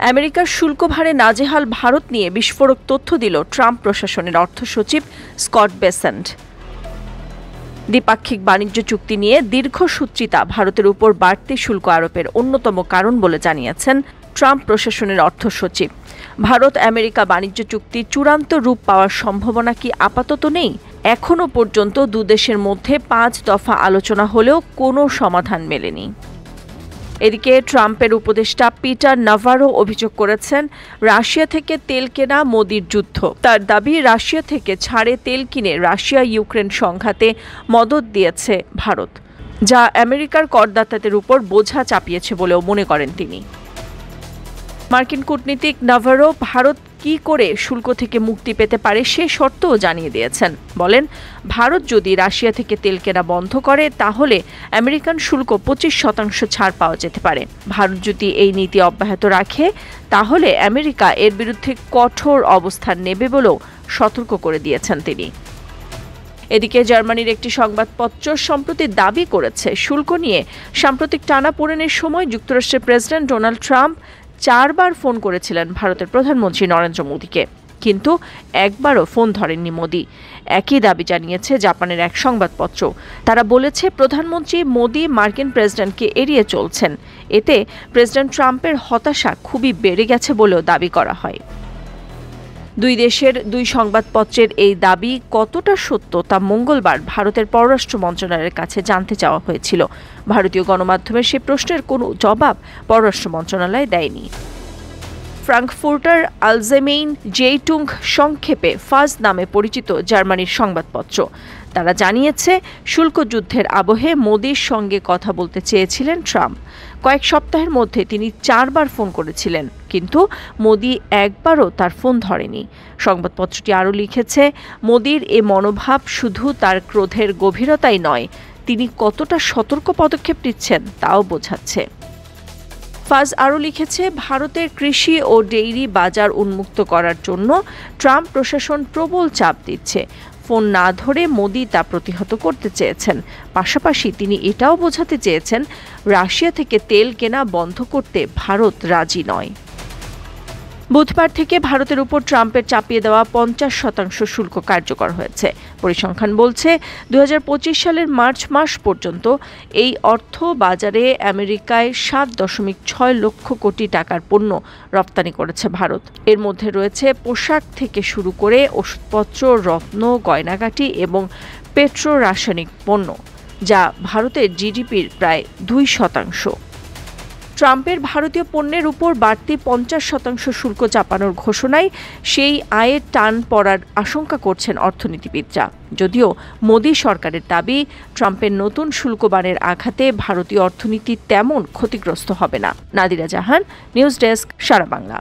আমেরিকার শুল্ক ভারে নাজেহাল ভারত নিয়ে বিস্ফোরক তথ্য দিল ট্রাম্প প্রশাসনের অর্থ সচিব স্কট বেসেন্ট। দ্বিপাক্ষিক বাণিজ্য চুক্তি নিয়ে দীর্ঘসূত্রিতা ভারতের উপর বাড়তি শুল্ক আরোপের অন্যতম কারণ বলে জানিয়েছেন ট্রাম্প প্রশাসনের অর্থ সচিব। ভারত আমেরিকা বাণিজ্য চুক্তি চূড়ান্ত রূপ পাওয়ার সম্ভাবনা কি আপাতত নেই? এখনও পর্যন্ত দুদেশের মধ্যে 5 দফা আলোচনা হলেও কোনো সমাধান মেলেনি। এদিকে ট্রাম্পের উপদেষ্টা পিটার নাভারো অভিযোগ করেছেন, রাশিয়া থেকে তেল কেনা মোদির যুদ্ধ। তার দাবি, রাশিয়া থেকে ছাড়ে তেল কিনে রাশিয়া ইউক্রেন সংঘাতে মদদ দিয়েছে ভারত, যা আমেরিকার করদাতাদের উপর বোঝা চাপিয়েছে বলেও মনে করেন তিনি। মার্কিন কূটনীতিক নাভারো ভারত কি করে শুল্ক থেকে মুক্তি পেতে পারে সে শর্তও জানিয়ে দিয়েছেন। বলেন, ভারত যদি রাশিয়া থেকে তেল কেনা বন্ধ করে তাহলে আমেরিকান শুল্ক 25% ছাড় পাওয়া যেতে পারে। ভারত যদি এই নীতি অব্যাহত রাখে তাহলে আমেরিকা এর বিরুদ্ধে কঠোর অবস্থান নেবে বলেও সতর্ক করে দিয়েছেন তিনি। এদিকে জার্মানির একটি সংবাদপত্র সম্প্রতি দাবি করেছে, শুল্ক নিয়ে সাম্প্রতিক টানাপোড়েনের সময় যুক্তরাষ্ট্রের প্রেসিডেন্ট ডোনাল্ড ট্রাম্প 4 বার ফোন করেছিলেন ভারতের প্রধানমন্ত্রী নরেন্দ্র মোদীকে, কিন্তু একবারও ফোন ধরেননি মোদী। একই দাবি জানিয়েছে জাপানের এক সংবাদপত্র। তারা বলেছে, প্রধানমন্ত্রী মোদী মার্কিন প্রেসিডেন্টকে এড়িয়ে চলছেন। এতে প্রেসিডেন্ট ট্রাম্পের হতাশা খুবই বেড়ে গেছে বলেও দাবি করা হয়। দুই দেশের দুই সংবাদপত্রের এই দাবি কতটা সত্য তা মঙ্গলবার ভারতের পররাষ্ট্র মন্ত্রণালয়ের কাছে জানতে চাওয়া হয়েছিল। ভারতীয় গণমাধ্যমের সে প্রশ্নের কোনো জবাব পররাষ্ট্র মন্ত্রণালয় দেয়নি। ফ্রাঙ্কফুর্টার আলজেমেইন জেইটুং, সংক্ষেপে ফাজ নামে পরিচিত জার্মানির সংবাদপত্র, তারা জানিয়েছে, শুল্ক যুদ্ধের আবহে মোদির সঙ্গে কথা বলতে চেয়েছিলেন ট্রাম্প। কয়েক সপ্তাহের মধ্যে তিনি 4 বার ফোন করেছিলেন, কিন্তু মোদি একবারও তার ফোন ধরেনি। সংবাদপত্রটি আরও লিখেছে, মোদির এ মনোভাব শুধু তার ক্রোধের গভীরতাই নয়, তিনি কতটা সতর্ক পদক্ষেপ নিচ্ছেন তাও বোঝাচ্ছে। ফাজ আরও লিখেছে, ভারতের কৃষি ও ডেইরি বাজার উন্মুক্ত করার জন্য ট্রাম্প প্রশাসন প্রবল চাপ দিচ্ছে। ফোন না ধরে মোদি তা প্রতিহত করতে চেয়েছেন। পাশাপাশি তিনি এটাও বোঝাতে চেয়েছেন, রাশিয়া থেকে তেল কেনা বন্ধ করতে ভারত রাজি নয়। বুধবার থেকে ভারতের উপর ট্রাম্পের চাপিয়ে দেওয়া 50% শুল্ক কার্যকর হয়েছে। পরিসংখ্যান বলছে, 2025 সালের মার্চ মাস পর্যন্ত এই অর্থ বাজারে আমেরিকায় 7.6 লক্ষ কোটি টাকার পণ্য রপ্তানি করেছে ভারত। এর মধ্যে রয়েছে পোশাক থেকে শুরু করে ওষুধপত্র, রত্ন, গয়নাগাটি এবং পেট্রো রাসায়নিক পণ্য, যা ভারতের জিডিপির প্রায় 2%। ট্রাম্পের ভারতীয় পণ্যের উপর বাড়তি 50% শুল্ক চাপানোর ঘোষণায় সেই আয়ের টান পড়ার আশঙ্কা করছেন অর্থনীতিবিদরা। যদিও মোদী সরকারের দাবি, ট্রাম্পের নতুন শুল্ক বাড়ের আঘাতে ভারতীয় অর্থনীতি তেমন ক্ষতিগ্রস্ত হবে না। নাদিরা জাহান, নিউজ ডেস্ক, সারা বাংলা।